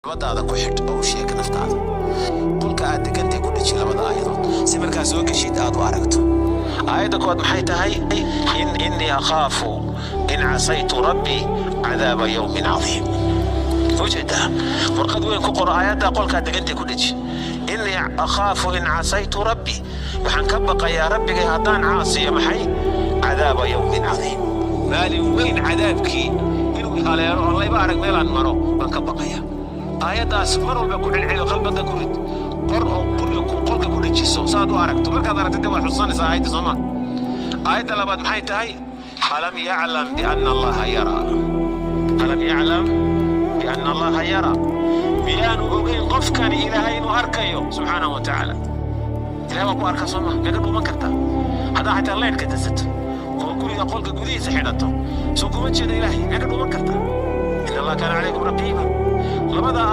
wadada ku xidh oo sheeg naftaada qolka aad degantay ku dhiji labada aayadood si markaas soo gashid aad u aragto aayada kood maxay tahay inni akhafu in asaytu rabbi adaba yawmin azim wajada warqad weyn ku qor aayada qolka aad degantay ku dhiji inni akhafu in asaytu rabbi waxaan ka baqayaa rabbiga haddaan caasiyo maxay adaba yawmin azim maalin weyn cadaabkii inuu haleero Allah iba arag meelaan maro baan ka baqayaa آياتاس مروا بكل العلم قلبك كرد قرأ قلبك كل جسم صادوا عرقت مركز أنا تدور حصان ساعات زمان آيات لبعض محيط هاي ألم يعلم بأن الله يرى ألم يعلم بأن الله يرى بيان أوجين قف كان إلهي وأركيه سبحانه وتعالى إلهي وأبو أركا صمة يقول ما كرتا هذا حتى الله ينكتزت وقول يقول كقولي سحرته سوكم تشهد إلهي يقول ما كرتا إن الله كان عليكم رقيبا لماذا